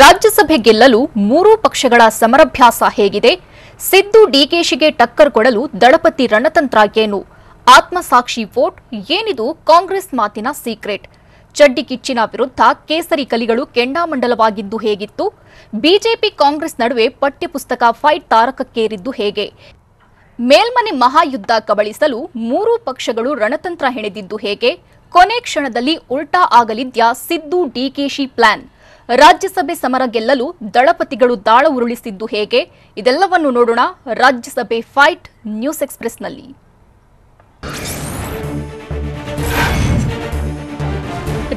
ರಾಜ್ಯಸಭೆ ಗೆಲ್ಲಲು ಮೂರೂ ಪಕ್ಷಗಳ ಸಮರಭ್ಯಾಸ ಹೇಗಿದೆ? ಸಿದ್ದು ಡಿಕೆಶಿಗೆ ಟಕ್ಕರ್ ಕೊಡಲು ದಳಪತಿ ರಣತಂತ್ರ ಏನು? ಆತ್ಮಸಾಕ್ಷಿ ವೋಟ್ ಏನಿದು ಕಾಂಗ್ರೆಸ್ ಮಾತಿನ ಸೀಕ್ರೆಟ್? ಚಡ್ಡಿ ಕಿಚ್ಚಿನ ವಿರುದ್ಧ ಕೇಸರಿ ಕಲಿಗಳು ಕೆಂಡಾಮಂಡಲವಾಗಿದ್ದು ಹೇಗಿತ್ತು? ಬಿಜೆಪಿ ಕಾಂಗ್ರೆಸ್ ನಡುವೆ ಪಠ್ಯಪುಸ್ತಕ ಫೈಟ್ ತಾರಕಕ್ಕೇರಿದ್ದು ಹೇಗೆ? ಮೇಲ್ಮನೆ ಮಹಾಯುದ್ಧ ಕಬಳಿಸಲು ಮೂರೂ ಪಕ್ಷಗಳು ರಣತಂತ್ರ ಹೆಣೆದಿದ್ದು ಹೇಗೆ? ಕೊನೆ ಕ್ಷಣದಲ್ಲಿ ಉಲ್ಟಾ ಆಗಲಿದ್ಯಾ ಸಿದ್ದು ಡಿಕೆಶಿ ಪ್ಲಾನ್? ರಾಜ್ಯಸಭೆ ಸಮರ ಗೆಲ್ಲಲು ದಳಪತಿಗಳು ದಾಳ ಉರುಳಿಸಿದ್ದು ಹೇಗೆ? ಇದೆಲ್ಲವನ್ನು ನೋಡೋಣ ರಾಜ್ಯಸಭೆ ಫೈಟ್ ನ್ಯೂಸ್ ಎಕ್ಸ್‌ಪ್ರೆಸ್‌ನಲ್ಲಿ.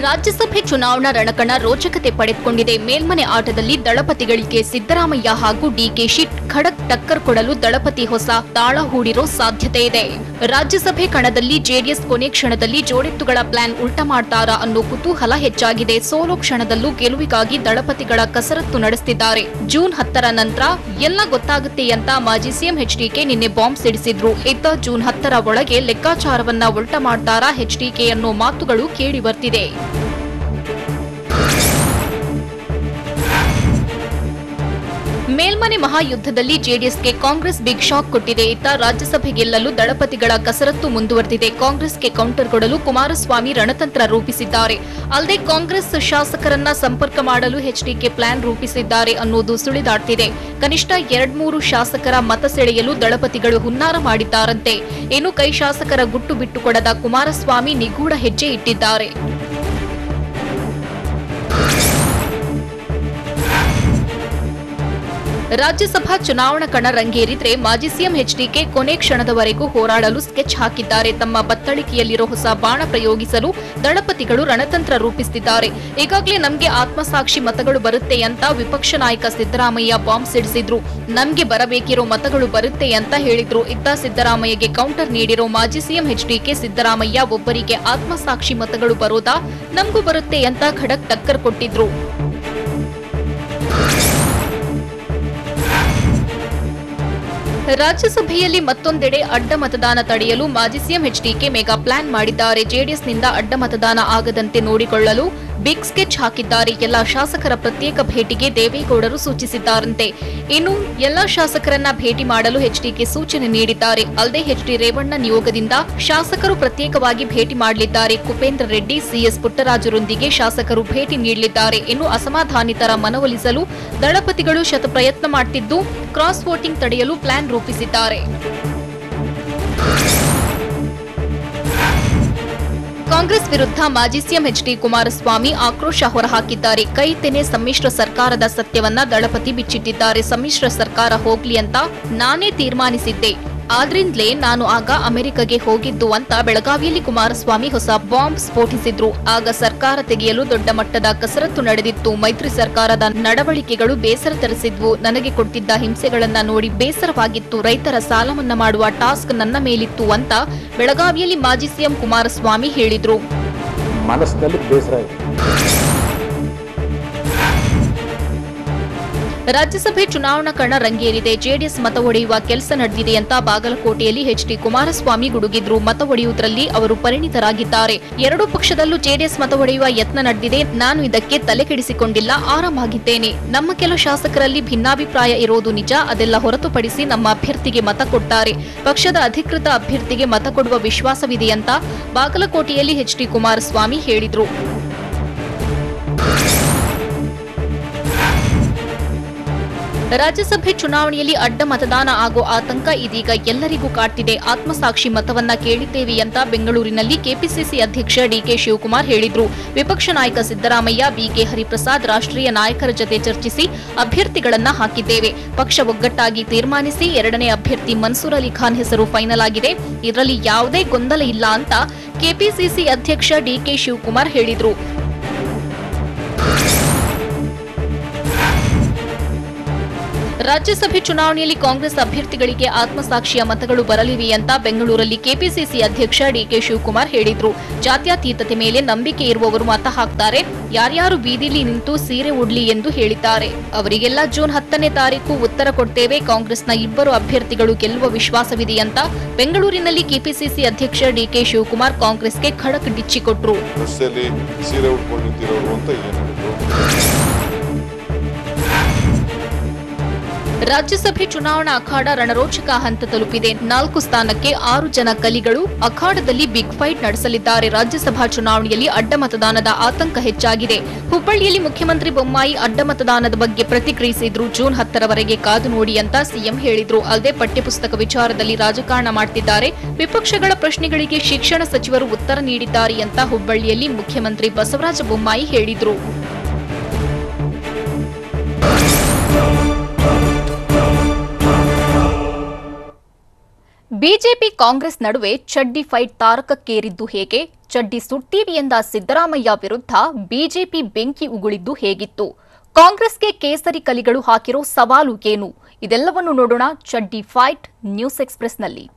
ರಾಜ್ಯಸಭೆ ಚುನಾವಣಾ ರಣಕಣ ರೋಚಕತೆ ಪಡೆದುಕೊಂಡಿದೆ. ಮೇಲ್ಮನೆ ಆಟದಲ್ಲಿ ದಳಪತಿಗಳಿಗೆ ಸಿದ್ದರಾಮಯ್ಯ ಹಾಗೂ ಡಿಕೆಶಿ ಖಡಕ್ ಟಕ್ಕರ್ ಕೊಡಲು ದಳಪತಿ ಹೊಸ ತಾಳ ಹೂಡಿರೋ ಸಾಧ್ಯತೆ ಇದೆ. ರಾಜ್ಯಸಭೆ ಕಣದಲ್ಲಿ ಜೆಡಿಎಸ್ ಕೊನೆ ಕ್ಷಣದಲ್ಲಿ ಜೋಡೆತ್ತುಗಳ ಪ್ಲಾನ್ ಉಲ್ಟಾ ಮಾಡ್ತಾರಾ ಅನ್ನೋ ಕುತೂಹಲ ಹೆಚ್ಚಾಗಿದೆ. ಸೋಲೋ ಕ್ಷಣದಲ್ಲೂ ಗೆಲುವಿಗಾಗಿ ದಳಪತಿಗಳ ಕಸರತ್ತು ನಡೆಸುತ್ತಿದ್ದಾರೆ. ಜೂನ್ 10ರ ನಂತರ ಎಲ್ಲ ಗೊತ್ತಾಗುತ್ತೆ ಅಂತ ಮಾಜಿ ಸಿಎಂ ಎಚ್ಡಿಕೆ ನಿನ್ನೆ ಬಾಂಬ್ ಸಿಡಿಸಿದ್ರು. ಇತ್ತ ಜೂನ್ 10ರ ಒಳಗೆ ಲೆಕ್ಕಾಚಾರವನ್ನ ಉಲ್ಟಾ ಮಾಡ್ತಾರಾ ಎಚ್ಡಿಕೆ ಅನ್ನೋ ಮಾತುಗಳು ಕೇಳಿ ಬರ್ತಿದೆ. ಮೇಲ್ಮನೆ ಮಹಾಯುದ್ಧದಲ್ಲಿ ಜೆಡಿಎಸ್ಗೆ ಕಾಂಗ್ರೆಸ್ ಬಿಗ್ ಶಾಕ್ ಕೊಟ್ಟಿದೆ. ಇತ್ತ ರಾಜ್ಯಸಭೆ ಗೆಲ್ಲಲು ದಳಪತಿಗಳ ಕಸರತ್ತು ಮುಂದುವರೆದಿದೆ. ಕಾಂಗ್ರೆಸ್ಗೆ ಕೌಂಟರ್ ಕೊಡಲು ಕುಮಾರಸ್ವಾಮಿ ರಣತಂತ್ರ ರೂಪಿಸಿದ್ದಾರೆ. ಅಲ್ಲದೆ ಕಾಂಗ್ರೆಸ್ ಶಾಸಕರನ್ನ ಸಂಪರ್ಕ ಮಾಡಲು ಎಚ್ಡಿಕೆ ಪ್ಲಾನ್ ರೂಪಿಸಿದ್ದಾರೆ ಅನ್ನೋದು ಸುಳಿದಾಡ್ತಿದೆ. ಕನಿಷ್ಠ 2-3 ಶಾಸಕರ ಮತ ಸೆಳೆಯಲು ದಳಪತಿಗಳು ಹುನ್ನಾರ ಮಾಡಿದ್ದಾರಂತೆ. ಇನ್ನು ಕೈ ಶಾಸಕರ ಗುಟ್ಟು ಬಿಟ್ಟುಕೊಡದ ಕುಮಾರಸ್ವಾಮಿ ನಿಗೂಢ ಹೆಜ್ಜೆ ಇಟ್ಟಿದ್ದಾರೆ. ರಾಜ್ಯಸಭಾ ಚುನಾವಣಾ ಕಣ ರಂಗೇರಿದ್ರೆ ಮಾಜಿ ಸಿಎಂ ಎಚ್ಡಿಕೆ ಕೊನೆ ಕ್ಷಣದವರೆಗೂ ಹೋರಾಡಲು ಸ್ಕೆಚ್ ಹಾಕಿದ್ದಾರೆ. ತಮ್ಮ ಬತ್ತಳಿಕೆಯಲ್ಲಿರೋ ಹೊಸ ಬಾಣ ಪ್ರಯೋಗಿಸಲು ದಳಪತಿಗಳು ರಣತಂತ್ರ ರೂಪಿಸುತ್ತಿದ್ದಾರೆ. ಈಗಾಗಲೇ ನಮಗೆ ಆತ್ಮಸಾಕ್ಷಿ ಮತಗಳು ಬರುತ್ತೆ ಅಂತ ವಿಪಕ್ಷ ನಾಯಕ ಸಿದ್ದರಾಮಯ್ಯ ಬಾಂಬ್ ಸಿಡಿಸಿದ್ರು. ನಮಗೆ ಬರಬೇಕಿರೋ ಮತಗಳು ಬರುತ್ತೆ ಅಂತ ಹೇಳಿದ್ರು. ಇತ್ತ ಸಿದ್ದರಾಮಯ್ಯಗೆ ಕೌಂಟರ್ ನೀಡಿರೋ ಮಾಜಿ ಸಿಎಂ ಎಚ್ಡಿಕೆ ಸಿದ್ದರಾಮಯ್ಯ ಒಬ್ಬರಿಗೆ ಆತ್ಮಸಾಕ್ಷಿ ಮತಗಳು ಬರೋದಾ, ನಮಗೂ ಬರುತ್ತೆ ಅಂತ ಖಡಕ್ ಟಕ್ಕರ್ ಕೊಟ್ಟಿದ್ರು. ರಾಜ್ಯಸಭೆಯಲ್ಲಿ ಮತ್ತೊಂದೆಡೆ ಅಡ್ಡ ಮತದಾನ ತಡೆಯಲು ಮಾಜಿ ಸಿಎಂ ಎಚ್ಡಿಕೆ ಮೆಗಾ ಪ್ಲಾನ್ ಮಾಡಿದ್ದಾರೆ. ಜೆಡಿಎಸ್ನಿಂದ ಅಡ್ಡ ಮತದಾನ ಆಗದಂತೆ ನೋಡಿಕೊಳ್ಳಲು ಬಿಗ್ ಸ್ಕೆಚ್ ಹಾಕಿದ್ದಾರೆ. ಎಲ್ಲಾ ಶಾಸಕರ ಪ್ರತ್ಯೇಕ ಭೇಟಿಗೆ ದೇವೇಗೌಡರು ಸೂಚಿಸಿದ್ದಾರಂತೆ. ಇನ್ನು ಎಲ್ಲಾ ಶಾಸಕರನ್ನ ಭೇಟಿ ಮಾಡಲು ಎಚ್ಡಿಕೆ ಸೂಚನೆ ನೀಡಿದ್ದಾರೆ. ಅಲ್ಲದೆ ಎಚ್ಡಿ ರೇವಣ್ಣ ನಿಯೋಗದಿಂದ ಶಾಸಕರು ಪ್ರತ್ಯೇಕವಾಗಿ ಭೇಟಿ ಮಾಡಲಿದ್ದಾರೆ. ಕುಪೇಂದ್ರ ರೆಡ್ಡಿ, ಸಿಎಸ್ ಪುಟ್ಟರಾಜರೊಂದಿಗೆ ಶಾಸಕರು ಭೇಟಿ ನೀಡಲಿದ್ದಾರೆ. ಇನ್ನು ಅಸಮಾಧಾನಿತರ ಮನವೊಲಿಸಲು ದಳಪತಿಗಳು ಶತಪ್ರಯತ್ನ ಮಾಡುತ್ತಿದ್ದು ಕ್ರಾಸ್ ವೋಟಿಂಗ್ ತಡೆಯಲು ಪ್ಲಾನ್ ರೂಪಿಸಿದ್ದಾರೆ. ಕಾಂಗ್ರೆಸ್ ವಿರುದ್ಧ ಮಾಜಿ ಸಿಎಂ ಎಚ್ಡಿ ಕುಮಾರಸ್ವಾಮಿ ಆಕ್ರೋಶ ಹೊರಹಾಕಿದ್ದಾರೆ. ಕೈ ತೆನೆ ಸಮ್ಮಿಶ್ರ ಸರ್ಕಾರದ ಸತ್ಯವನ್ನ ದಳಪತಿ ಬಿಚ್ಚಿಟ್ಟಿದ್ದಾರೆ. ಸಮ್ಮಿಶ್ರ ಸರ್ಕಾರ ಹೋಗ್ಲಿ ಅಂತ ನಾನೇ ತೀರ್ಮಾನಿಸಿದ್ದೆ, ಆದ್ರಿಂದಲೇ ನಾನು ಆಗ ಅಮೆರಿಕಗೆ ಹೋಗಿದ್ದು ಅಂತ ಬೆಳಗಾವಿಯಲ್ಲಿ ಕುಮಾರಸ್ವಾಮಿ ಹೊಸ ಬಾಂಬ್ ಸ್ಫೋಟಿಸಿದ್ರು. ಆಗ ಸರ್ಕಾರ ತೆಗೆಯಲು ದೊಡ್ಡ ಮಟ್ಟದ ಕಸರತ್ತು ನಡೆದಿತ್ತು. ಮೈತ್ರಿ ಸರ್ಕಾರದ ನಡವಳಿಕೆಗಳು ಬೇಸರ ತರಿಸಿದ್ವು. ನನಗೆ ಕೊಡ್ತಿದ್ದ ಹಿಂಸೆಗಳನ್ನ ನೋಡಿ ಬೇಸರವಾಗಿತ್ತು. ರೈತರ ಸಾಲ ಮನ್ನಾ ಮಾಡುವ ಟಾಸ್ಕ್ ನನ್ನ ಮೇಲಿತ್ತು ಅಂತ ಬೆಳಗಾವಿಯಲ್ಲಿ ಮಾಜಿ ಸಿಎಂ ಕುಮಾರಸ್ವಾಮಿ ಹೇಳಿದ್ರು. ಮನಸ್ಸಿನಲ್ಲಿ ಬೇಸರ ಇದೆ. ರಾಜ್ಯಸಭೆ ಚುನಾವಣಾ ಕಣ ರಂಗೇರಿದೆ. ಜೆಡಿಎಸ್ ಮತ ಒಡೆಯುವ ಕೆಲಸ ನಡೆದಿದೆ ಅಂತ ಬಾಗಲಕೋಟೆಯಲ್ಲಿ ಎಚ್ಡಿ ಕುಮಾರಸ್ವಾಮಿ ಗುಡುಗಿದ್ರು. ಮತ ಒಡೆಯುವುದರಲ್ಲಿ ಅವರು ಪರಿಣಿತರಾಗಿದ್ದಾರೆ. ಎರಡೂ ಪಕ್ಷದಲ್ಲೂ ಜೆಡಿಎಸ್ ಮತ ಒಡೆಯುವ ಯತ್ನ ನಡೆದಿದೆ. ನಾನು ಇದಕ್ಕೆ ತಲೆ ಕೆಡಿಸಿಕೊಂಡಿಲ್ಲ, ಆರಾಮಾಗಿದ್ದೇನೆ. ನಮ್ಮ ಕೆಲ ಶಾಸಕರಲ್ಲಿ ಭಿನ್ನಾಭಿಪ್ರಾಯ ಇರೋದು ನಿಜ. ಅದೆಲ್ಲ ಹೊರತುಪಡಿಸಿ ನಮ್ಮ ಅಭ್ಯರ್ಥಿಗೆ ಮತ ಕೊಡ್ತಾರೆ. ಪಕ್ಷದ ಅಧಿಕೃತ ಅಭ್ಯರ್ಥಿಗೆ ಮತ ಕೊಡುವ ವಿಶ್ವಾಸವಿದೆ ಅಂತ ಬಾಗಲಕೋಟೆಯಲ್ಲಿ ಎಚ್ಡಿ ಕುಮಾರಸ್ವಾಮಿ ಹೇಳಿದ್ರು. ರಾಜ್ಯಸಭೆ ಚುನಾವಣೆಯಲ್ಲಿ ಅಡ್ಡ ಮತದಾನ ಆಗೋ ಆತಂಕ ಇದೀಗ ಎಲ್ಲರಿಗೂ ಕಾಡ್ತಿದೆ. ಆತ್ಮಸಾಕ್ಷಿ ಮತವನ್ನ ಕೇಳಿದ್ದೇವೆ ಅಂತ ಬೆಂಗಳೂರಿನಲ್ಲಿ ಕೆಪಿಸಿಸಿ ಅಧ್ಯಕ್ಷ ಡಿಕೆ ಶಿವಕುಮಾರ್ ಹೇಳಿದ್ರು. ವಿಪಕ್ಷ ನಾಯಕ ಸಿದ್ದರಾಮಯ್ಯ, ಬಿಕೆ ಹರಿಪ್ರಸಾದ್ ರಾಷ್ಟ್ರೀಯ ನಾಯಕರ ಜತೆ ಚರ್ಚಿಸಿ ಅಭ್ಯರ್ಥಿಗಳನ್ನ ಹಾಕಿದ್ದೇವೆ. ಪಕ್ಷ ಒಗ್ಗಟ್ಟಾಗಿ ತೀರ್ಮಾನಿಸಿ 2ನೇ ಅಭ್ಯರ್ಥಿ ಮನ್ಸೂರ್ ಅಲಿ ಖಾನ್ ಹೆಸರು ಫೈನಲ್ ಆಗಿದೆ. ಇದರಲ್ಲಿ ಯಾವುದೇ ಗೊಂದಲ ಇಲ್ಲ ಅಂತ ಕೆಪಿಸಿಸಿ ಅಧ್ಯಕ್ಷ ಡಿಕೆ ಶಿವಕುಮಾರ್ ಹೇಳಿದ್ರು. ರಾಜ್ಯಸಭೆ ಚುನಾವಣೆಯಲ್ಲಿ ಕಾಂಗ್ರೆಸ್ ಅಭ್ಯರ್ಥಿಗಳಿಗೆ ಆತ್ಮಸಾಕ್ಷಿಯ ಮತಗಳು ಬರಲಿವೆ ಅಂತ ಬೆಂಗಳೂರಲ್ಲಿ ಕೆಪಿಸಿಸಿ ಅಧ್ಯಕ್ಷ ಡಿಕೆ ಶಿವಕುಮಾರ್ ಹೇಳಿದ್ರು. ಜಾತ್ಯತೀತತೆ ಮೇಲೆ ನಂಬಿಕೆ ಇರುವವರು ಮತ ಹಾಕ್ತಾರೆ. ಯಾರ್ಯಾರು ಬೀದಿಲಿ ನಿಂತು ಸೀರೆ ಉಡ್ಲಿ ಎಂದು ಹೇಳಿದ್ದಾರೆ. ಅವರಿಗೆಲ್ಲ ಜೂನ್ 10ನೇ ತಾರೀಕು ಉತ್ತರ ಕೊಡ್ತೇವೆ. ಕಾಂಗ್ರೆಸ್ನ 2 ಅಭ್ಯರ್ಥಿಗಳು ಗೆಲ್ಲುವ ವಿಶ್ವಾಸವಿದೆ ಅಂತ ಬೆಂಗಳೂರಿನಲ್ಲಿ ಕೆಪಿಸಿಸಿ ಅಧ್ಯಕ್ಷ ಡಿಕೆ ಶಿವಕುಮಾರ್ ಕಾಂಗ್ರೆಸ್ಗೆ ಖಡಕ್ ಡಿಚ್ಚಿ ಕೊಟ್ರು. ರಾಜ್ಯಸಭೆ ಚುನಾವಣಾ ಅಖಾಡ ರಣರೋಚಕ ಹಂತ ತಲುಪಿದೆ. 4 ಸ್ಥಾನಕ್ಕೆ 6 ಜನ ಕಲಿಗಳು ಅಖಾಡದಲ್ಲಿ ಬಿಗ್ ಫೈಟ್ ನಡೆಸಲಿದ್ದಾರೆ. ರಾಜ್ಯಸಭಾ ಚುನಾವಣೆಯಲ್ಲಿ ಅಡ್ಡ ಮತದಾನದ ಆತಂಕ ಹೆಚ್ಚಾಗಿದೆ. ಹುಬ್ಬಳ್ಳಿಯಲ್ಲಿ ಮುಖ್ಯಮಂತ್ರಿ ಬೊಮ್ಮಾಯಿ ಅಡ್ಡ ಮತದಾನದ ಬಗ್ಗೆ ಪ್ರತಿಕ್ರಿಯಿಸಿದ್ರು. ಜೂನ್ 10ರವರೆಗೆ ಕಾದು ನೋಡಿ ಅಂತ ಸಿಎಂ ಹೇಳಿದ್ರು. ಅಲ್ಲದೆ ಪಠ್ಯಪುಸ್ತಕ ವಿಚಾರದಲ್ಲಿ ರಾಜಕಾರಣ ಮಾಡ್ತಿದ್ದಾರೆ, ವಿಪಕ್ಷಗಳ ಪ್ರಶ್ನೆಗಳಿಗೆ ಶಿಕ್ಷಣ ಸಚಿವರು ಉತ್ತರ ನೀಡಿದ್ದಾರೆ ಅಂತ ಹುಬ್ಬಳ್ಳಿಯಲ್ಲಿ ಮುಖ್ಯಮಂತ್ರಿ ಬಸವರಾಜ ಬೊಮ್ಮಾಯಿ ಹೇಳಿದ್ರು. ಬಿಜೆಪಿ ಕಾಂಗ್ರೆಸ್ ನಡುವೆ ಚಡ್ಡಿ ಫೈಟ್ ತಾರಕಕ್ಕೇರಿದ್ದು ಹೇಗೆ? ಚಡ್ಡಿ ಸುಡ್ತೀವಿ ಎಂದ ಸಿದ್ದರಾಮಯ್ಯ ವಿರುದ್ಧ ಬಿಜೆಪಿ ಬೆಂಕಿ ಉಗುಳಿದ್ದು ಹೇಗಿತ್ತು? ಕಾಂಗ್ರೆಸ್ಗೆ ಕೇಸರಿ ಕಲಿಗಳು ಹಾಕಿರೋ ಸವಾಲು ಏನು? ಇದೆಲ್ಲವನ್ನು ನೋಡೋಣ ಚಡ್ಡಿ ಫೈಟ್ ನ್ಯೂಸ್ ಎಕ್ಸ್‌ಪ್ರೆಸ್‌ನಲ್ಲಿ.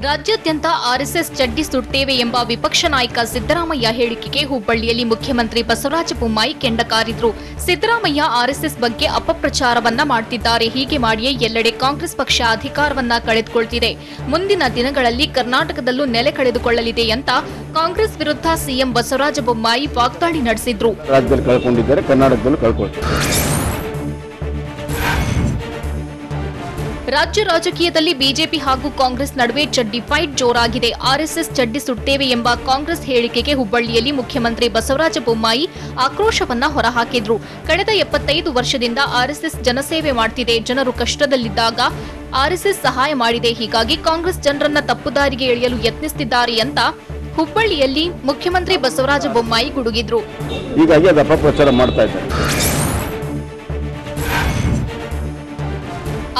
ರಾಜ್ಯಾದ್ಯಂತ ಆರ್ಎಸ್ಎಸ್ ಚಡ್ಡಿ ಸುಡ್ತೇವೆ ಎಂಬ ವಿಪಕ್ಷ ನಾಯಕ ಸಿದ್ದರಾಮಯ್ಯ ಹೇಳಿಕೆಗೆ ಹುಬ್ಬಳ್ಳಿಯಲ್ಲಿ ಮುಖ್ಯಮಂತ್ರಿ ಬಸವರಾಜ ಬೊಮ್ಮಾಯಿ ಕೆಂಡ ಕಾರಿದ್ರು. ಸಿದ್ದರಾಮಯ್ಯ ಆರ್ಎಸ್ಎಸ್ ಬಗ್ಗೆ ಅಪಪ್ರಚಾರವನ್ನ ಮಾಡ್ತಿದ್ದಾರೆ. ಹೀಗೆ ಮಾಡಿಯೇ ಎಲ್ಲೆಡೆ ಕಾಂಗ್ರೆಸ್ ಪಕ್ಷ ಅಧಿಕಾರವನ್ನ ಕಳೆದುಕೊಳ್ತಿದೆ. ಮುಂದಿನ ದಿನಗಳಲ್ಲಿ ಕರ್ನಾಟಕದಲ್ಲೂ ನೆಲೆ ಕಳೆದುಕೊಳ್ಳಲಿದೆ ಅಂತ ಕಾಂಗ್ರೆಸ್ ವಿರುದ್ಧ ಸಿಎಂ ಬಸವರಾಜ ಬೊಮ್ಮಾಯಿ ವಾಗ್ದಾಳಿ ನಡೆಸಿದ್ರು. ರಾಜ್ಯದಲ್ಲಿ ಕಳ್ಕೊಂಡಿದ್ದಾರೆ, ಕರ್ನಾಟಕದಲ್ಲೂ ಕಳ್ಕೊಳ್ತಾರೆ. ರಾಜ್ಯ ರಾಜಕೀಯದಲ್ಲಿ ಬಿಜೆಪಿ ಹಾಗೂ ಕಾಂಗ್ರೆಸ್ ನಡುವೆ ಚಡ್ಡಿ ಫೈಟ್ ಜೋರಾಗಿದೆ. ಆರ್ಎಸ್ಎಸ್ ಚಡ್ಡಿ ಸುಡ್ತೇವೆ ಎಂಬ ಕಾಂಗ್ರೆಸ್ ಹೇಳಿಕೆಗೆ ಹುಬ್ಬಳ್ಳಿಯಲ್ಲಿ ಮುಖ್ಯಮಂತ್ರಿ ಬಸವರಾಜ ಬೊಮ್ಮಾಯಿ ಆಕ್ರೋಶವನ್ನ ಹೊರಹಾಕಿದ್ರು. ಕಳೆದ 75 ವರ್ಷದಿಂದ ಆರ್ಎಸ್ಎಸ್ ಜನಸೇವೆ ಮಾಡ್ತಿದೆ. ಜನರು ಕಷ್ಟದಲ್ಲಿದ್ದಾಗ ಆರ್ಎಸ್ಎಸ್ ಸಹಾಯ ಮಾಡಿದೆ. ಹೀಗಾಗಿ ಕಾಂಗ್ರೆಸ್ ಜನರನ್ನ ತಪ್ಪುದಾರಿಗೆ ಎಳೆಯಲು ಯತ್ನಿಸುತ್ತಿದ್ದಾರೆ ಅಂತ ಹುಬ್ಬಳ್ಳಿಯಲ್ಲಿ ಮುಖ್ಯಮಂತ್ರಿ ಬಸವರಾಜ ಬೊಮ್ಮಾಯಿ ಗುಡುಗಿದ್ರು. ಹೀಗಾಗಿ ಅದು ಅಪಪ್ರಚಾರ ಮಾಡ್ತಾ ಇದ್ದಾರೆ.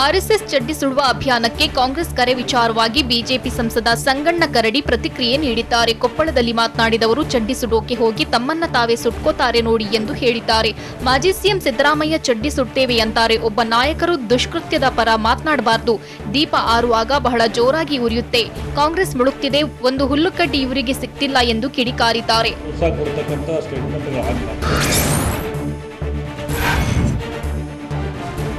ಆರ್ಎಸ್ಎಸ್ ಚಡ್ಡಿ ಸುಡುವ ಅಭಿಯಾನಕ್ಕೆ ಕಾಂಗ್ರೆಸ್ ಕರೆ ವಿಚಾರವಾಗಿ ಬಿಜೆಪಿ ಸಂಸದ ಸಂಗಣ್ಣ ಕರಡಿ ಪ್ರತಿಕ್ರಿಯೆ ನೀಡಿದ್ದಾರೆ. ಕೊಪ್ಪಳದಲ್ಲಿ ಮಾತನಾಡಿದವರು, ಚಡ್ಡಿ ಸುಡೋಕೆ ಹೋಗಿ ತಮ್ಮನ್ನ ತಾವೇ ಸುಟ್ಕೋತಾರೆ ನೋಡಿ ಎಂದು ಹೇಳಿದ್ದಾರೆ. ಮಾಜಿ ಸಿಎಂ ಸಿದ್ದರಾಮಯ್ಯ ಚಡ್ಡಿ ಸುಡ್ತೇವೆ ಅಂತಾರೆ. ಒಬ್ಬ ನಾಯಕರು ದುಷ್ಕೃತ್ಯದ ಪರ ಮಾತನಾಡಬಾರದು. ದೀಪ ಆರುವಾಗ ಬಹಳ ಜೋರಾಗಿ ಉರಿಯುತ್ತೆ. ಕಾಂಗ್ರೆಸ್ ಮುಳುಗ್ತಿದೆ, ಒಂದು ಹುಲ್ಲುಕಡ್ಡಿ ಇವರಿಗೆ ಸಿಕ್ತಿಲ್ಲ ಎಂದು ಕಿಡಿಕಾರಿದ್ದಾರೆ.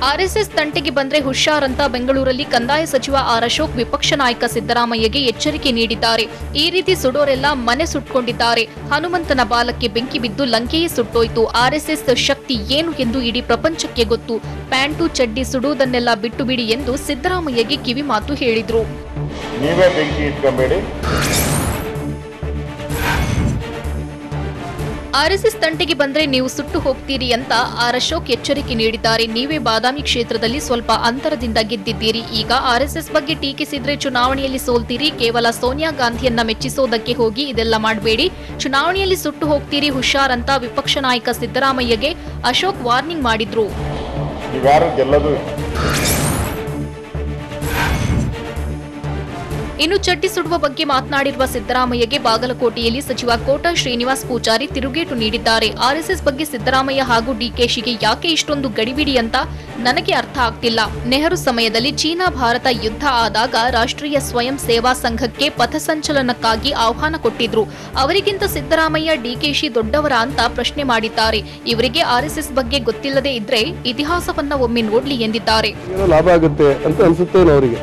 ಆರ್ಎಸ್ಎಸ್ ತಂಟೆಗೆ ಬಂದ್ರೆ ಹುಷಾರ್ ಅಂತ ಬೆಂಗಳೂರಲ್ಲಿ ಕಂದಾಯ ಸಚಿವ ಆರ್ ಅಶೋಕ್ ವಿಪಕ್ಷ ನಾಯಕ ಸಿದ್ದರಾಮಯ್ಯಗೆ ಎಚ್ಚರಿಕೆ ನೀಡಿದ್ದಾರೆ. ಈ ರೀತಿ ಸುಡೋರೆಲ್ಲ ಮನೆ ಸುಟ್ಕೊಂಡಿದ್ದಾರೆ. ಹನುಮಂತನ ಬಾಲಕ್ಕೆ ಬೆಂಕಿ ಬಿದ್ದು ಲಂಕೆಯೇ ಸುಟ್ಟೋಯ್ತು. ಆರ್ಎಸ್ಎಸ್ ಶಕ್ತಿ ಏನು ಎಂದು ಇಡೀ ಪ್ರಪಂಚಕ್ಕೆ ಗೊತ್ತು. ಪ್ಯಾಂಟು ಚಡ್ಡಿ ಸುಡುವುದನ್ನೆಲ್ಲ ಬಿಟ್ಟು ಬಿಡಿ ಎಂದು ಸಿದ್ದರಾಮಯ್ಯಗೆ ಕಿವಿ ಮಾತು ಹೇಳಿದ್ರು. ನೀವೇ ಬೆಂಕಿ ಇಟ್ಕೊಂಬೇಡಿ. ಆರ್ಎಸ್ಎಸ್ ತಂಟೆಗೆ ಬಂದ್ರೆ ನೀವು ಸುಟ್ಟು ಹೋಗ್ತೀರಿ ಅಂತ ಆರ್ ಅಶೋಕ್ ಎಚ್ಚರಿಕೆ ನೀಡಿದ್ದಾರೆ. ನೀವೇ ಬಾದಾಮಿ ಕ್ಷೇತ್ರದಲ್ಲಿ ಸ್ವಲ್ಪ ಅಂತರದಿಂದ ಗೆದ್ದಿದ್ದೀರಿ. ಈಗ ಆರ್ಎಸ್ಎಸ್ ಬಗ್ಗೆ ಟೀಕಿಸಿದ್ರೆ ಚುನಾವಣೆಯಲ್ಲಿ ಸೋಲ್ತೀರಿ. ಕೇವಲ ಸೋನಿಯಾ ಗಾಂಧಿಯನ್ನ ಮೆಚ್ಚಿಸೋದಕ್ಕೆ ಹೋಗಿ ಇದೆಲ್ಲ ಮಾಡಬೇಡಿ. ಚುನಾವಣೆಯಲ್ಲಿ ಸುಟ್ಟು ಹೋಗ್ತೀರಿ, ಹುಷಾರ್ ಅಂತ ವಿಪಕ್ಷ ನಾಯಕ ಸಿದ್ದರಾಮಯ್ಯಗೆ ಅಶೋಕ್ ವಾರ್ನಿಂಗ್ ಮಾಡಿದ್ರು. ಇನ್ನು ಚಡ್ಡಿ ಸುಡುವ ಬಗ್ಗೆ ಮಾತನಾಡಿರುವ ಸಿದ್ದರಾಮಯ್ಯಗೆ ಬಾಗಲಕೋಟೆಯಲ್ಲಿ ಸಚಿವ ಕೋಟ ಶ್ರೀನಿವಾಸ್ ಪೂಜಾರಿ ತಿರುಗೇಟು ನೀಡಿದ್ದಾರೆ. ಆರ್ಎಸ್ಎಸ್ ಬಗ್ಗೆ ಸಿದ್ದರಾಮಯ್ಯ ಹಾಗೂ ಡಿಕೆಶಿಗೆ ಯಾಕೆ ಇಷ್ಟೊಂದು ಗಡಿಬಿಡಿ ಅಂತ ನನಗೆ ಅರ್ಥ ಆಗ್ತಿಲ್ಲ. ನೆಹರು ಸಮಯದಲ್ಲಿ ಚೀನಾ ಭಾರತ ಯುದ್ಧ ಆದಾಗ ರಾಷ್ಟ್ರೀಯ ಸ್ವಯಂ ಸೇವಾ ಸಂಘಕ್ಕೆ ಪಥಸಂಚಲನಕ್ಕಾಗಿ ಆಹ್ವಾನ ಕೊಟ್ಟಿದ್ರು. ಅವರಿಗಿಂತ ಸಿದ್ದರಾಮಯ್ಯ ಡಿಕೆಶಿ ದೊಡ್ಡವರ ಅಂತ ಪ್ರಶ್ನೆ ಮಾಡಿದ್ದಾರೆ. ಇವರಿಗೆ ಆರ್ಎಸ್ಎಸ್ ಬಗ್ಗೆ ಗೊತ್ತಿಲ್ಲದೆ ಇದ್ರೆ ಇತಿಹಾಸವನ್ನ ಒಮ್ಮೆ ನೋಡ್ಲಿ ಎಂದಿದ್ದಾರೆ. ಲಾಭ ಆಗುತ್ತೆ ಅಂತ ಅನ್ಸುತ್ತೆ ಅವರಿಗೆ.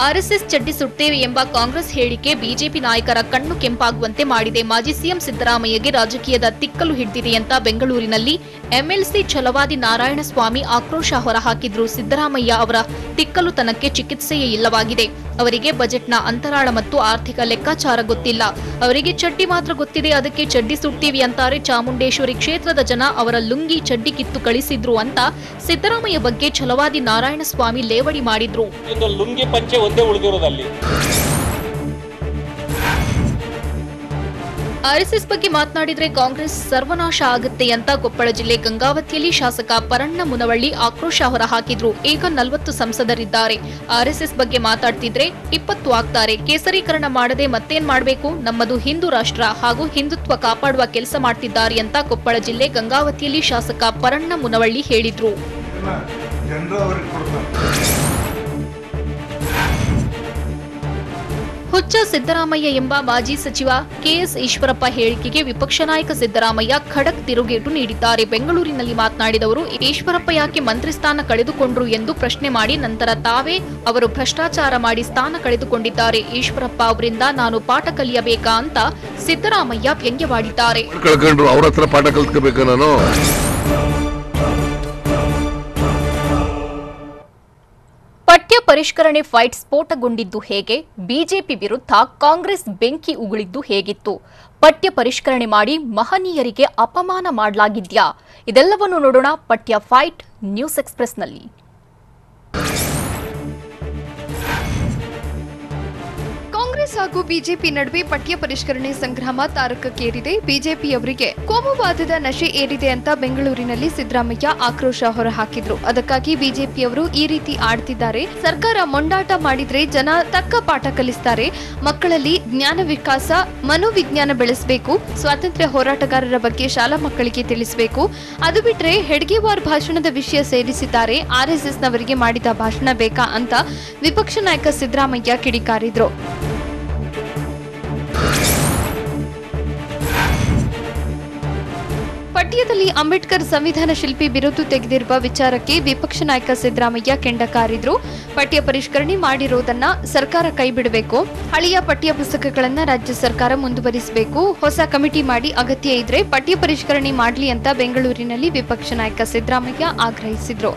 ಆರ್ಎಸ್ಎಸ್ ಚಡ್ಡಿ ಸುಡ್ತೇವೆ ಎಂಬ ಕಾಂಗ್ರೆಸ್ ಹೇಳಿಕೆ ಬಿಜೆಪಿ ನಾಯಕರ ಕಣ್ಣು ಕೆಂಪಾಗುವಂತೆ ಮಾಡಿದೆ. ಮಾಜಿ ಸಿಎಂ ಸಿದ್ದರಾಮಯ್ಯಗೆ ರಾಜಕೀಯದ ತಿಕ್ಕಲು ಹಿಡಿದಿದೆ ಅಂತ ಬೆಂಗಳೂರಿನಲ್ಲಿ ಎಂಎಲ್ಸಿ ಛಲವಾದಿ ನಾರಾಯಣಸ್ವಾಮಿ ಆಕ್ರೋಶ ಹೊರಹಾಕಿದ್ರು. ಸಿದ್ದರಾಮಯ್ಯ ಅವರ ತಿಕ್ಕಲುತನಕ್ಕೆ ಚಿಕಿತ್ಸೆಯೇ ಇಲ್ಲವಾಗಿದೆ. ಅವರಿಗೆ ಬಜೆಟ್ನ ಅಂತರಾಳ ಮತ್ತು ಆರ್ಥಿಕ ಲೆಕ್ಕಾಚಾರ ಗೊತ್ತಿಲ್ಲ. ಅವರಿಗೆ ಚಡ್ಡಿ ಮಾತ್ರ ಗೊತ್ತಿದೆ, ಅದಕ್ಕೆ ಚಡ್ಡಿ ಸುಡ್ತೀವಿ ಅಂತಾರೆ. ಚಾಮುಂಡೇಶ್ವರಿ ಕ್ಷೇತ್ರದ ಜನ ಅವರ ಲುಂಗಿ ಚಡ್ಡಿ ಕಿತ್ತು ಕಳಿಸಿದ್ರು ಅಂತ ಸಿದ್ದರಾಮಯ್ಯ ಬಗ್ಗೆ ಛಲವಾದಿ ನಾರಾಯಣಸ್ವಾಮಿ ಲೇವಡಿ ಮಾಡಿದ್ರು. ಲುಂಗಿ ಪಂಚೆ ಒಂದೇ ಉಳಿದಿರೋದಲ್ಲಿ. ಆರ್ಎಸ್ಎಸ್ ಬಗ್ಗೆ ಮಾತನಾಡಿದ್ರೆ ಕಾಂಗ್ರೆಸ್ ಸರ್ವನಾಶ ಆಗುತ್ತೆ ಅಂತ ಕೊಪ್ಪಳ ಜಿಲ್ಲೆ ಗಂಗಾವತಿಯಲ್ಲಿ ಶಾಸಕ ಪರಣ್ಣ ಮುನವಳ್ಳಿ ಆಕ್ರೋಶ ಹೊರಹಾಕಿದ್ರು. ಈಗ 40 ಸಂಸದರಿದ್ದಾರೆ. ಆರ್ಎಸ್ಎಸ್ ಬಗ್ಗೆ ಮಾತಾಡ್ತಿದ್ರೆ 20 ಆಗ್ತಾರೆ. ಕೇಸರೀಕರಣ ಮಾಡದೆ ಮತ್ತೇನ್ ಮಾಡಬೇಕು? ನಮ್ಮದು ಹಿಂದೂ ರಾಷ್ಟ್ರ ಹಾಗೂ ಹಿಂದುತ್ವ ಕಾಪಾಡುವ ಕೆಲಸ ಮಾಡ್ತಿದ್ದಾರೆ ಅಂತ ಕೊಪ್ಪಳ ಜಿಲ್ಲೆ ಗಂಗಾವತಿಯಲ್ಲಿ ಶಾಸಕ ಪರಣ್ಣ ಮುನವಳ್ಳಿ ಹೇಳಿದ್ರು. ಹುಚ್ಚ ಸಿದ್ದರಾಮಯ್ಯ ಎಂಬ ಮಾಜಿ ಸಚಿವ ಕೆಎಸ್ ಈಶ್ವರಪ್ಪ ಹೇಳಿಕೆಗೆ ವಿಪಕ್ಷ ನಾಯಕ ಸಿದ್ದರಾಮಯ್ಯ ಖಡಕ್ ತಿರುಗೇಟು ನೀಡಿದ್ದಾರೆ. ಬೆಂಗಳೂರಿನಲ್ಲಿ ಮಾತನಾಡಿದ ಅವರು, ಈಶ್ವರಪ್ಪ ಯಾಕೆ ಮಂತ್ರಿ ಸ್ಥಾನ ಕಳೆದುಕೊಂಡ್ರು ಎಂದು ಪ್ರಶ್ನೆ ಮಾಡಿ ನಂತರ ತಾವೇ ಅವರು ಭ್ರಷ್ಟಾಚಾರ ಮಾಡಿ ಸ್ಥಾನ ಕಳೆದುಕೊಂಡಿದ್ದಾರೆ. ಈಶ್ವರಪ್ಪ ಅವರಿಂದ ನಾನು ಪಾಠ ಕಲಿಯಬೇಕಾ ಅಂತ ಸಿದ್ದರಾಮಯ್ಯ ವ್ಯಂಗ್ಯವಾಡಿದ್ದಾರೆ. ಪಠ್ಯ ಪರಿಷ್ಕರಣೆ ಫೈಟ್ ಸ್ಫೋಟಗೊಂಡಿದ್ದು ಹೇಗೆ? ಬಿಜೆಪಿ ವಿರುದ್ಧ ಕಾಂಗ್ರೆಸ್ ಬೆಂಕಿ ಉಗುಳಿದ್ದು ಹೇಗಿತ್ತು? ಪಠ್ಯ ಪರಿಷ್ಕರಣೆ ಮಾಡಿ ಮಹನೀಯರಿಗೆ ಅಪಮಾನ ಮಾಡಲಾಗಿದ್ಯಾ? ಇದೆಲ್ಲವನ್ನು ನೋಡೋಣ ಪಠ್ಯ ಫೈಟ್ ನ್ಯೂಸ್ ಎಕ್ಸ್‌ಪ್ರೆಸ್‌ನಲ್ಲಿ. ಕಾಂಗ್ರೆಸ್ ಹಾಗೂ ಬಿಜೆಪಿ ನಡುವೆ ಪಠ್ಯ ಪರಿಷ್ಕರಣೆ ಸಂಗ್ರಾಮ ತಾರಕಕ್ಕೇರಿದೆ. ಬಿಜೆಪಿಯವರಿಗೆ ಕೋಮುವಾದದ ನಶೆ ಏರಿದೆ ಅಂತ ಬೆಂಗಳೂರಿನಲ್ಲಿ ಸಿದ್ದರಾಮಯ್ಯ ಆಕ್ರೋಶ ಹೊರಹಾಕಿದ್ರು. ಅದಕ್ಕಾಗಿ ಬಿಜೆಪಿಯವರು ಈ ರೀತಿ ಆಡ್ತಿದ್ದಾರೆ. ಸರ್ಕಾರ ಮೊಂಡಾಟ ಮಾಡಿದ್ರೆ ಜನ ತಕ್ಕ ಪಾಠ ಕಲಿಸ್ತಾರೆ. ಮಕ್ಕಳಲ್ಲಿ ಜ್ಞಾನ ವಿಕಾಸ, ಮನೋವಿಜ್ಞಾನ ಬೆಳೆಸಬೇಕು. ಸ್ವಾತಂತ್ರ್ಯ ಹೋರಾಟಗಾರರ ಬಗ್ಗೆ ಶಾಲಾ ಮಕ್ಕಳಿಗೆ ತಿಳಿಸಬೇಕು. ಅದು ಬಿಟ್ರೆ ಹೆಡ್ಗೇವಾರ್ ಭಾಷಣದ ವಿಷಯ ಸೇರಿಸಿದ್ದಾರೆ. ಆರ್ಎಸ್ಎಸ್ನವರಿಗೆ ಮಾಡಿದ ಭಾಷಣ ಬೇಕಾ ಅಂತ ವಿಪಕ್ಷ ನಾಯಕ ಸಿದ್ದರಾಮಯ್ಯ ಕಿಡಿಕಾರಿದ್ರು. ಪಠ್ಯದಲ್ಲಿ ಅಂಬೇಡ್ಕರ್ ಸಂವಿಧಾನ ಶಿಲ್ಪಿ ಬಿರುದು ತೆಗೆದಿರುವ ವಿಚಾರಕ್ಕೆ ವಿಪಕ್ಷ ನಾಯಕ ಸಿದ್ದರಾಮಯ್ಯ ಕೆಂಡಕಾರಿದ್ರು. ಪಠ್ಯ ಪರಿಷ್ಕರಣೆ ಮಾಡಿರೋದನ್ನ ಸರ್ಕಾರ ಕೈಬಿಡಬೇಕು. ಹಳೆಯ ಪಠ್ಯ ಪುಸ್ತಕಗಳನ್ನ ರಾಜ್ಯ ಸರ್ಕಾರ ಮುಂದುವರಿಸಬೇಕು. ಹೊಸ ಕಮಿಟಿ ಮಾಡಿ ಅಗತ್ಯ ಇದ್ರೆ ಪಠ್ಯ ಪರಿಷ್ಕರಣೆ ಮಾಡಲಿ ಅಂತ ಬೆಂಗಳೂರಿನಲ್ಲಿ ವಿಪಕ್ಷ ನಾಯಕ ಸಿದ್ದರಾಮಯ್ಯ ಆಗ್ರಹಿಸಿದ್ರು.